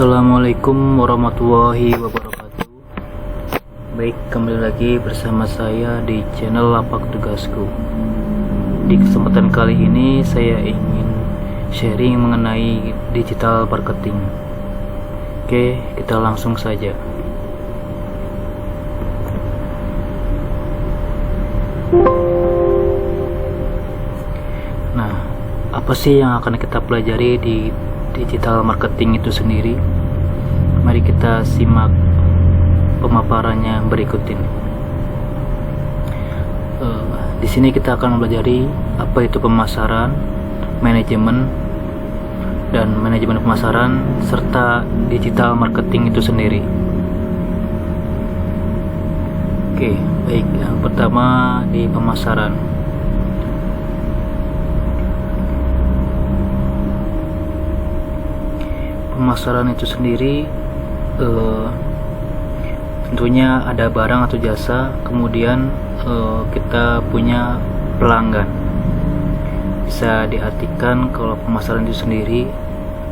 Assalamualaikum warahmatullahi wabarakatuh. Baik, kembali lagi bersama saya di channel Lapak Tugasku. Di kesempatan kali ini saya ingin sharing mengenai digital marketing. Oke, kita langsung saja. Nah, apa sih yang akan kita pelajari di digital marketing itu sendiri? Mari kita simak pemaparannya berikut ini. Di sini kita akan mempelajari apa itu pemasaran, manajemen pemasaran, serta digital marketing itu sendiri. Oke, baik. Yang pertama di pemasaran. Pemasaran itu sendiri tentunya ada barang atau jasa, kemudian kita punya pelanggan. Bisa diartikan kalau pemasaran itu sendiri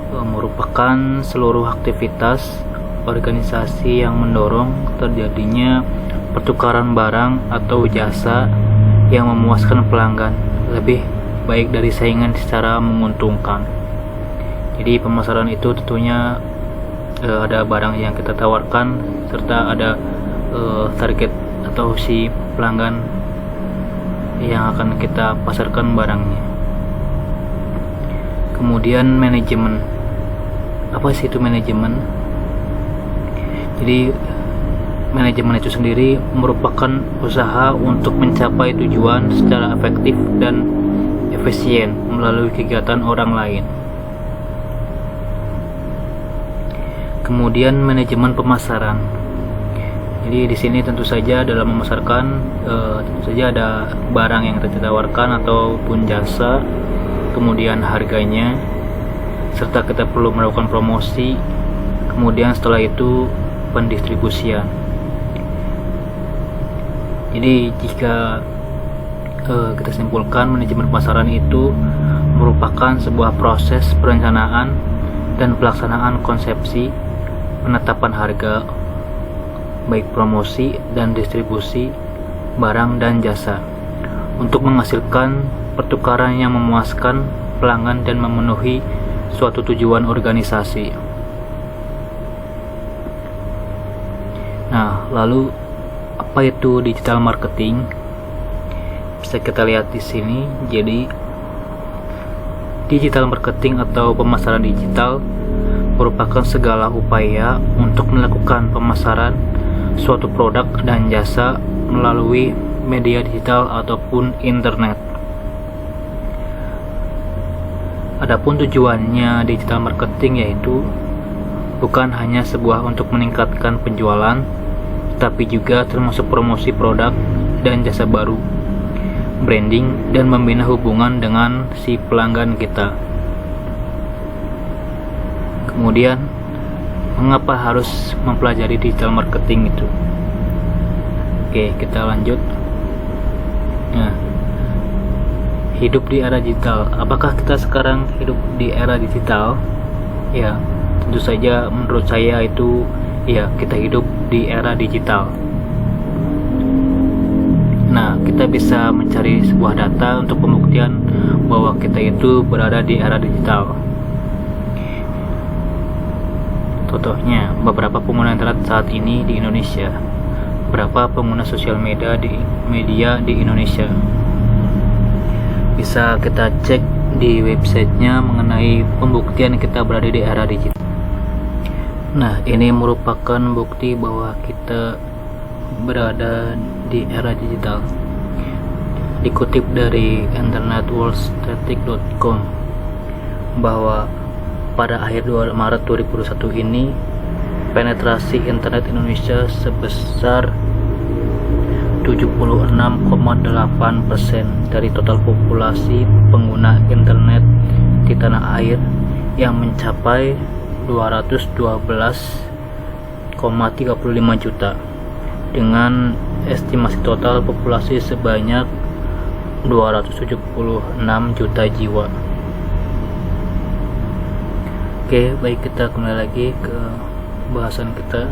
merupakan seluruh aktivitas organisasi yang mendorong terjadinya pertukaran barang atau jasa yang memuaskan pelanggan lebih baik dari saingan secara menguntungkan. Jadi pemasaran itu tentunya ada barang yang kita tawarkan, serta ada target atau si pelanggan yang akan kita pasarkan barangnya. Kemudian manajemen. Apa sih itu manajemen? Jadi manajemen itu sendiri merupakan usaha untuk mencapai tujuan secara efektif dan efisien melalui kegiatan orang lain. Kemudian manajemen pemasaran. Jadi di sini tentu saja dalam memasarkan tentu saja ada barang yang kita tawarkan ataupun jasa, kemudian harganya, serta kita perlu melakukan promosi, kemudian setelah itu pendistribusian. Jadi jika kita simpulkan, manajemen pemasaran itu merupakan sebuah proses perencanaan dan pelaksanaan konsepsi, penetapan harga, baik promosi dan distribusi barang dan jasa, untuk menghasilkan pertukaran yang memuaskan pelanggan dan memenuhi suatu tujuan organisasi. Nah, lalu apa itu digital marketing? Bisa kita lihat di sini. Jadi digital marketing atau pemasaran digital merupakan segala upaya untuk melakukan pemasaran suatu produk dan jasa melalui media digital ataupun internet. Adapun tujuannya digital marketing yaitu bukan hanya sebuah untuk meningkatkan penjualan, tapi juga termasuk promosi produk dan jasa baru, branding, dan membina hubungan dengan si pelanggan kita. Kemudian, mengapa harus mempelajari digital marketing itu? Oke, kita lanjut. Nah, hidup di era digital. Apakah kita sekarang hidup di era digital? Ya, tentu saja menurut saya itu ya, kita hidup di era digital. Nah, kita bisa mencari sebuah data untuk pembuktian bahwa kita itu berada di era digital. Contohnya, beberapa pengguna internet saat ini di Indonesia, berapa pengguna sosial media di Indonesia. Bisa kita cek di websitenya mengenai pembuktian kita berada di era digital. Nah, ini merupakan bukti bahwa kita berada di era digital. Dikutip dari internetworldstatistic.com bahwa pada akhir Maret 2021 ini, penetrasi internet Indonesia sebesar 76,8% dari total populasi pengguna internet di tanah air, yang mencapai 212,35 juta dengan estimasi total populasi sebanyak 276 juta jiwa. Oke, baik, kita kembali lagi ke bahasan kita.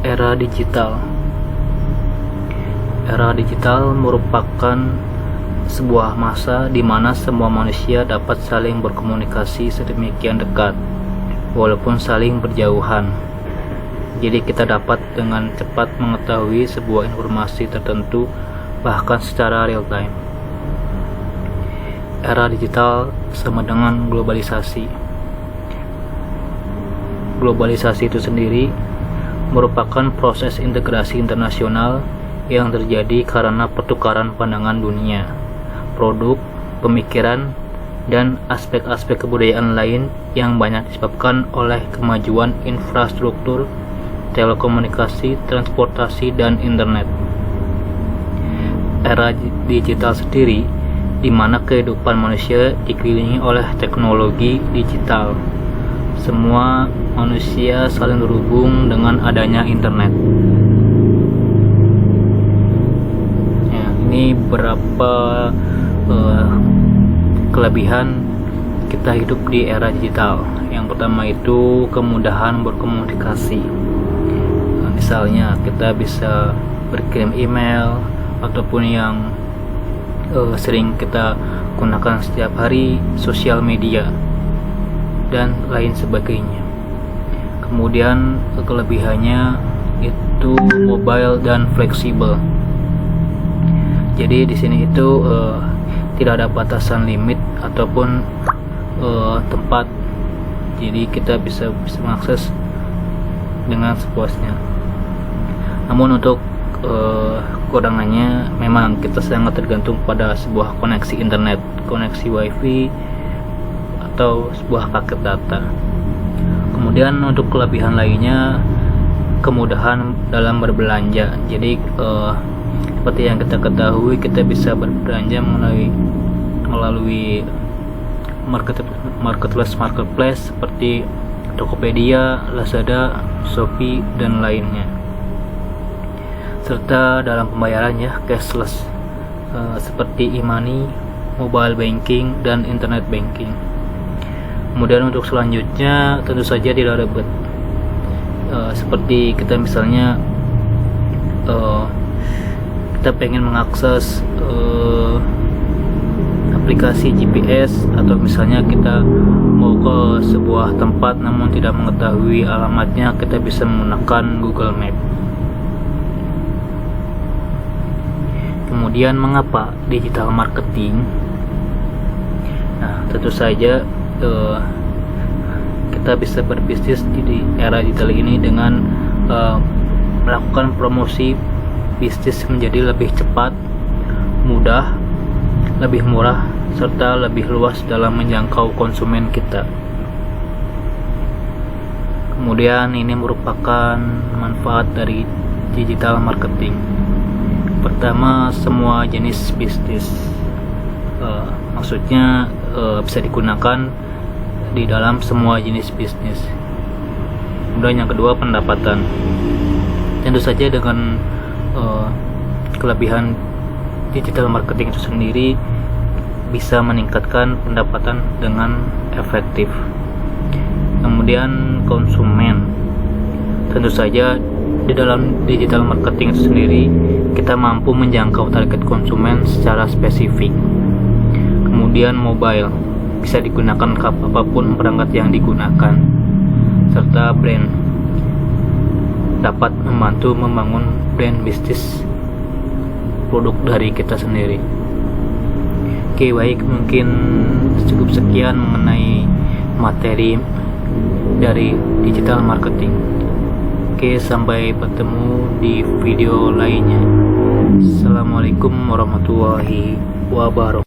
Era digital. Era digital merupakan sebuah masa di mana semua manusia dapat saling berkomunikasi sedemikian dekat, walaupun saling berjauhan. Jadi kita dapat dengan cepat mengetahui sebuah informasi tertentu, bahkan secara real time. Era digital sama dengan globalisasi. Globalisasi itu sendiri merupakan proses integrasi internasional yang terjadi karena pertukaran pandangan dunia, produk, pemikiran, dan aspek-aspek kebudayaan lain yang banyak disebabkan oleh kemajuan infrastruktur, telekomunikasi, transportasi, dan internet. Era digital sendiri, di mana kehidupan manusia dikelilingi oleh teknologi digital. Semua manusia saling terhubung dengan adanya internet. Ini berapa kelebihan kita hidup di era digital. Yang pertama itu kemudahan berkomunikasi. Misalnya kita bisa berkirim email ataupun yang sering kita gunakan setiap hari, sosial media dan lain sebagainya. Kemudian kelebihannya itu mobile dan fleksibel. Jadi di sini itu tidak ada batasan limit ataupun tempat. Jadi kita bisa mengakses dengan sepuasnya. Namun untuk kekurangannya memang kita sangat tergantung pada sebuah koneksi internet, koneksi wifi atau sebuah paket data. Kemudian untuk kelebihan lainnya kemudahan dalam berbelanja. Jadi seperti yang kita ketahui, kita bisa berbelanja melalui marketplace seperti Tokopedia, Lazada, Shopee, dan lainnya. Serta dalam pembayarannya cashless seperti e-money, mobile banking, dan internet banking. Kemudian untuk selanjutnya tentu saja tidak ribet. Seperti kita misalnya kita pengen mengakses aplikasi GPS, atau misalnya kita mau ke sebuah tempat namun tidak mengetahui alamatnya, kita bisa menggunakan Google Map. Kemudian mengapa digital marketing? Nah, tentu saja kita bisa berbisnis di era digital ini dengan melakukan promosi bisnis menjadi lebih cepat, mudah, lebih murah, serta lebih luas dalam menjangkau konsumen kita. Kemudian ini merupakan manfaat dari digital marketing. Pertama, semua jenis bisnis, maksudnya bisa digunakan di dalam semua jenis bisnis. Kemudian yang kedua, pendapatan. Tentu saja dengan kelebihan digital marketing itu sendiri bisa meningkatkan pendapatan dengan efektif. Kemudian konsumen, tentu saja di dalam digital marketing itu sendiri kita mampu menjangkau target konsumen secara spesifik. Kemudian mobile, bisa digunakan apapun perangkat yang digunakan. Serta brand, dapat membantu membangun brand bisnis produk dari kita sendiri. Oke, baik, mungkin cukup sekian mengenai materi dari digital marketing. Oke, sampai bertemu di video lainnya. Assalamualaikum warahmatullahi wabarakatuh.